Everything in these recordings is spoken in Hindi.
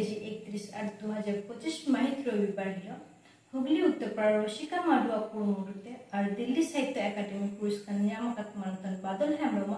इंग्रेजी 31/8/2025 माहित रविवार हिलो हुगली उत्तरपाड़ा रसिका माडुआ पुरमुरुते और दिल्ली साहित्य एकाडेमी पुरस्कार नियामक मानतन बादल हेमब्रम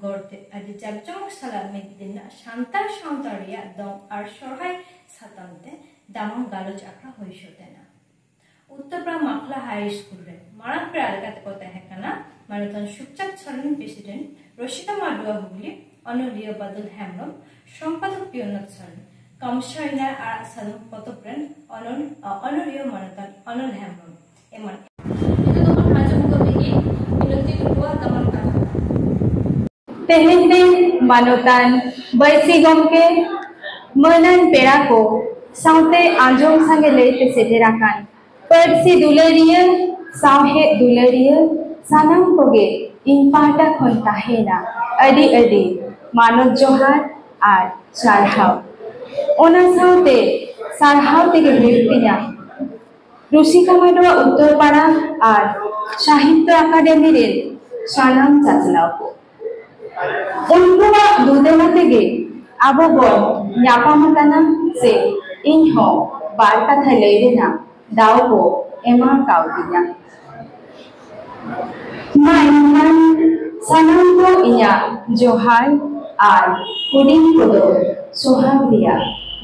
गौरते आदि जाकजमक साला मेदिना शांतार शांतारिया दम और सरहाय सातामते दामन गालोज आखड़ा होइसोतेना उत्तरपाड़ा माखला हाई स्कूल रे मारान पे आलकाते कोता है कना मानतन सुखचाक छरन प्रेसिडेंट रसिका माडुआ हुगली अनलिय बादल हेमब्रम সম্পাদক পিয়নত সরণ কমশাইনা আর সাধন পতপ্রেন অনলিয় মানতন অনল হেমব্রম এমন itu teman macam ko bigi binunti dua teman kan tehne manutan baisi gomke manan pera ko saute anjom sange leite seterakan persi dulariya sahe dulariya sanam koge in pahta khon tahena adi adi manot johar আর সারহাও ওনা সাউতে সারহাও থেকে বিরতিয়া রসিকা মাডুয়া উত্তরপাড়া আর সাহিত্য একাডেমির সানাম চাচলাও উনকুয়া দুদেনা থেকে আবো বল ᱧᱟᱯᱟᱢᱟᱠᱟᱱᱟ ᱥᱮ ᱤᱧ ᱦᱚᱸ ᱵᱟᱨ ᱠᱟᱛᱷᱟ ᱞᱟᱹᱭ ᱨᱮᱱᱟᱜ ᱫᱟᱣ ᱠᱚ ᱮᱢᱟ ᱠᱟᱣᱫᱤᱧᱟ ᱢᱟ ᱮᱱᱠᱷᱟᱱ ᱥᱟᱱᱟᱢ ᱠᱚ ᱤᱧᱟᱹᱜ ᱡᱚᱦᱟᱨ আর কুডিং কোদো সোহাগরিয়া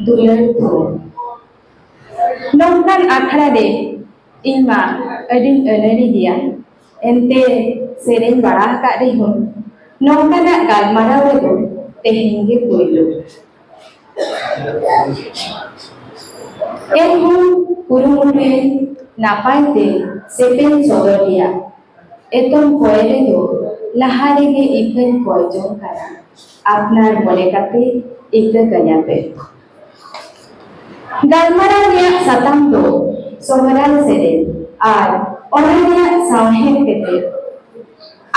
দুলার থো নংকান আখড়া রে ইমা আদিন আনারি দিয়া এনতে সেরেন বাড়া কা রে হন নংকানা গালমারাও রে দো তেহেঙ্গে কইলো এরকম কুরুমুটে নাপাইতে সেপেন সদরিয়া এতম কয়রে দো লাহারে গে ইফেন কয়জন কারা আপনার মনে কাতে ইকরা কায়াপে গালমারা নিয়া সাতাম দো সোহরাল সেরে আর অনানিয়া সাহেব কেতে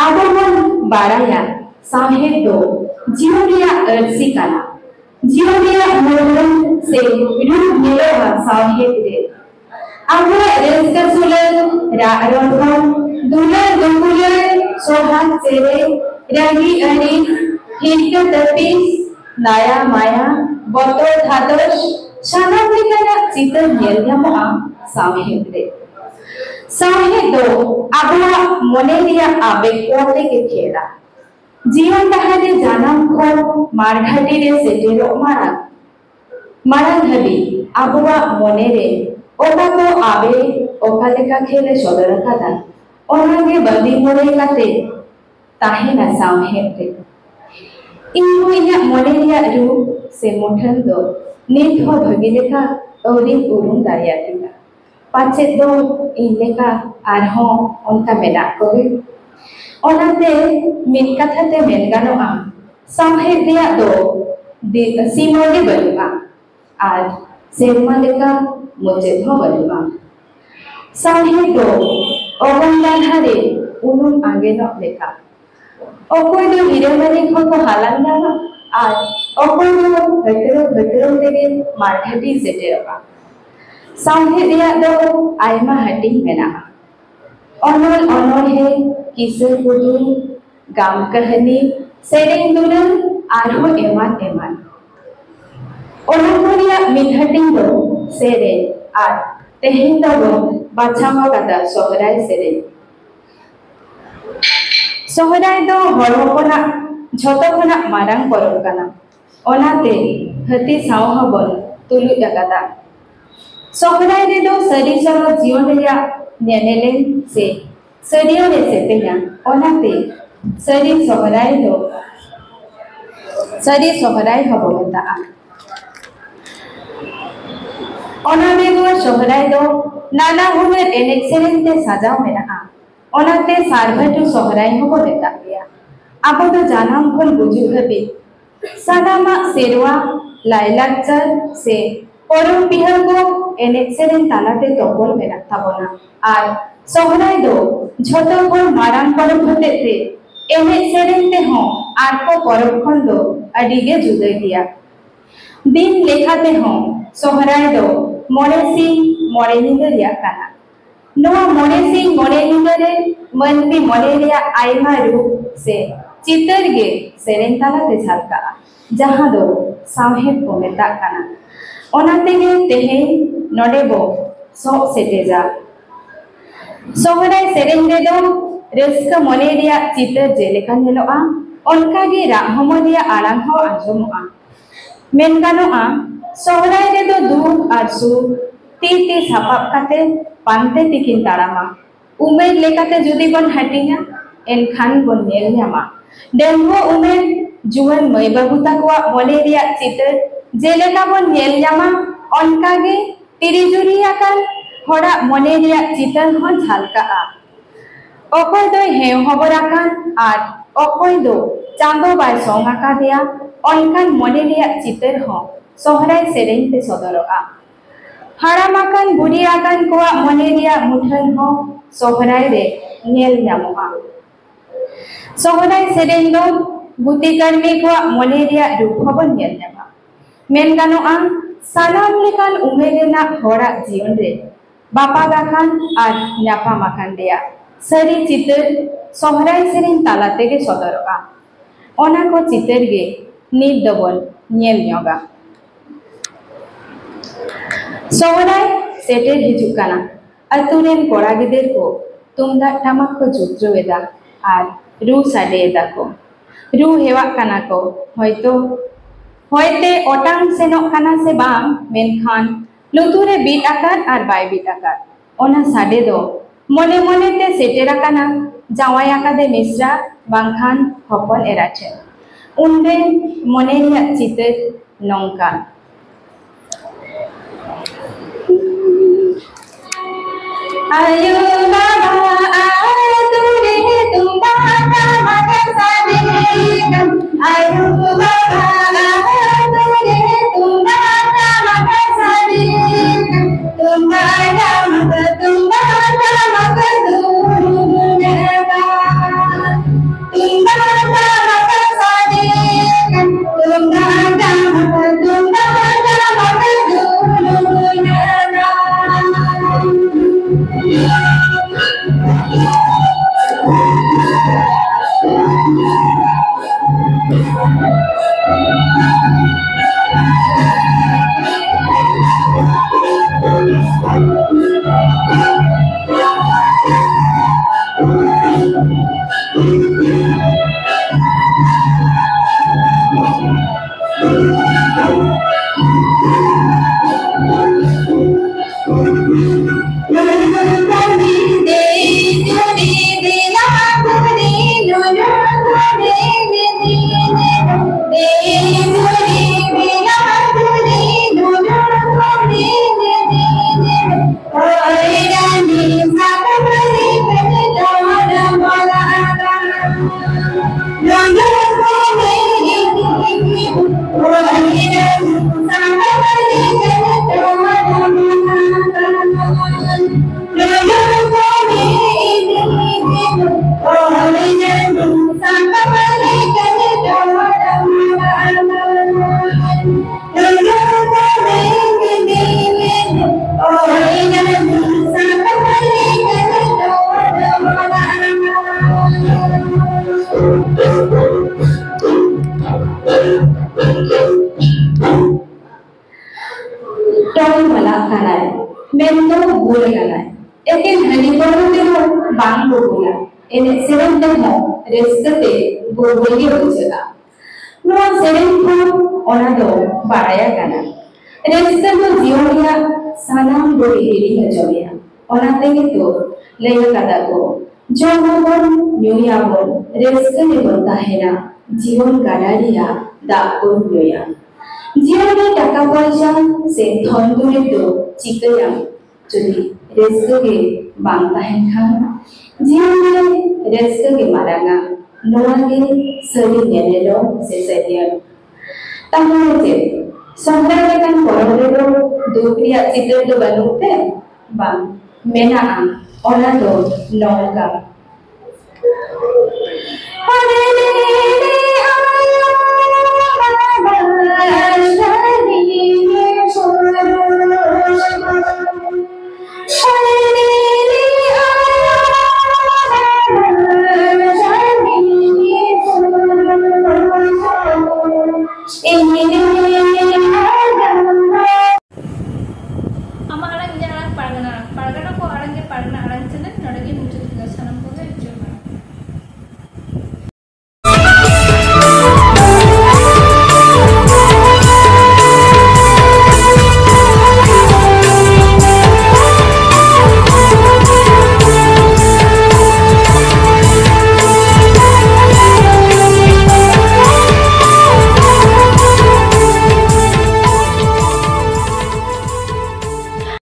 আবমন বাড়ায়া সাহেব দো জীবনিয়া আরসি কানা জীবনিয়া মরণ সে রূপ নিলবা সাহেব রে আমরা রেস্কা সুলেন রারণ দুলা দুকুলে সোহাগ সেরে রাগি আনি হিরকে তপিস নায়া মায়া বতর ধাদস সানাম লেকানা চিতর নেল ᱧᱟᱢᱚᱜᱼᱟ সাহেব রে সাহেব দো আবলা মনে রিয়া আবেগ কোতে কে খেলা জীবন ডাহারে জানাম খর মারঘাটি রে সেটেরো মারা ধাবি আবলা মনে রে ওকা তো আবে ওকা লেকা খেলে সদর কাদা ওনাগে বন্দি মনে কাতে তাহেনা সাহেব রে इन्हों इन्हें मने रिया रूप से मुठन दो नित हो भगी लेखा औरी उरुम दारियाती का पाचे दो इन लेखा आरहों उनका मेना कोगे ओनाते मिन कथा ते मेन गानो आ साहेब दिया दो सीमोली बनुआ आज सेरमा लेखा मुझे हो बनुआ साहेब दो ओगंदान हरे उरुम आगे नो लेखा অকই দো হিরেমানি খকো হালান দানা আর অকই দো ভেটরো তেগে মারঘাটি সেটেরবা সাউহে দিয়া দো আইমা হাটি মেনা অনল অনহে কিশোর কুদুম গাম কাহিনী সেরেং দুলন আরহো এমান এমান অনকরিয়া মিনহাটি দো সেরে আর তেহেন দো বাছামা কাদা সহরাই সেরে सोहराय दो हरमपना झोतो खना मारांग परब काना ओनाते हती साव हबन तुलु जगादा सोहराय रे दो सरी सरो जीवन रिया नेनेलेन से सरियो रे सेतेना ओनाते सरी सोहराय हबो मता ओना बेगोर सोहराय दो नाना हुनर एनेक सेरेनते साजाव मेना ओनाते सारभाटु सोहराय हबो लेता गया आबो दो जानाम खन बुजु हबे सानामा सेरवा लाइलाचार से परम बिहा को एनेक सेरेन तालाते तोपल मेना ताबोना आर सोहराय दो झोतो खन मारांग परब हतेते एनेक सेरेन ते हो आर को परब खन दो अडिगे जुदा गया दिन लेखाते हो सोहराय दो मोरे सिंह मोरे निंदरिया काना नोआ मोने सिंह मोने निंदरे मन भी मोने रिया आइमा रूप से चितर गे सेरेन तालाते झलका जहां दो साहेब को मेता काना ओना तेगे तेहेन नोडे बो सो सेटेजा सोहराय सेरेन रे दो रेस्का मने रिया चितर जेलेका नेलोआ ओनका गे राहमो रिया आड़ांग हो आंजमोआ मेन गानोआ सोहराय रे दो दुख आर सुख ती सापाब काते पानते तिकिन ताड़ामा उमेर लेकाते जुदी बन हटिंगा एनखान बन नेल ᱧᱟᱢᱟ डेंगो उमेर जुवन मई बाबू तकवा मने रिया चितर जेलेका बन नेल ᱧᱟᱢᱟ ओनकागे तिरिजुरियाकान हड़ा मने रिया चितर हन झलकाआ अकय दो हेव हबराकान आर अकय दो चांदो बाय सोंगाका दिया ओनकान मने रिया चितर हन सोहराय सेरेन ते सदरआ हाड़ामाकान बुढ़ियाकान कोआ मने रिया मुठन हन सोहराय रे नेल ᱧᱟᱢᱚᱜᱼᱟ सोहराय सेरेन दो गुती कर्मी को मने रिया रूप हबन नेल ᱧᱟᱢᱟ मेन गानोआ सानाम लेकान उमेर रेना हड़ा जीवन रे बापागाकान आर ᱧᱟᱯᱟᱢᱟकान रिया सरी चितर सोहराय सेरेन ताला तेगे सदरआ ओना को चितर गे नित दबन नेल ᱧᱚᱜᱟ सोहराय सेटेर हिजुग काना अतुरेन कोड़ा गिदेर को तुमदाग टामाक को जुद्रवेदा आर रू साडेदा को रू हेवा काना को होयतो होयते ओटांग सेनोक काना से बांग मेनखान लुतुरे बीट आकार आर बाय बीट आकार ओना साडे दो मने मने ते सेटेरा काना जावाय आकादे मिश्रा बांखान हपन एराचे उनरे मने रिया चितर नोंका आयो बाबा आतुरे तुंबा मगा सादेगम आयो बाबा आतुरे तुंबा मगा सादेगम तुंबा मगा दुनियाबा तुंबा मगा सादेगम तुंबा मगा दुनियाबा टोल मला खानाय मेंदो बोल गानाय एके हनी बरोते हो बांग बोला एने सेवन दे हो रेस्कते गोगोगे बुझगा नो सेवन को ओना दो बाराया गाना रेस्क दो जियोरिया सानाम दो हेरी हजोया ओना तेगे तो लेया कदा को जोगोन न्यूयाबोन रेस्क ने बनता है ना जीवन गाडारिया दाको न्यूया जीवन में टका पैसा से धन दुरे तो चिकया जुदी रेस्क के बांगता है खान जीवन में रेस्क के मारांगा नोआ के सरी नेलेलो से सरिया तमाम जे संग्रह kan kororo dukriya चित्र do banute bang mena ona do nongka Hare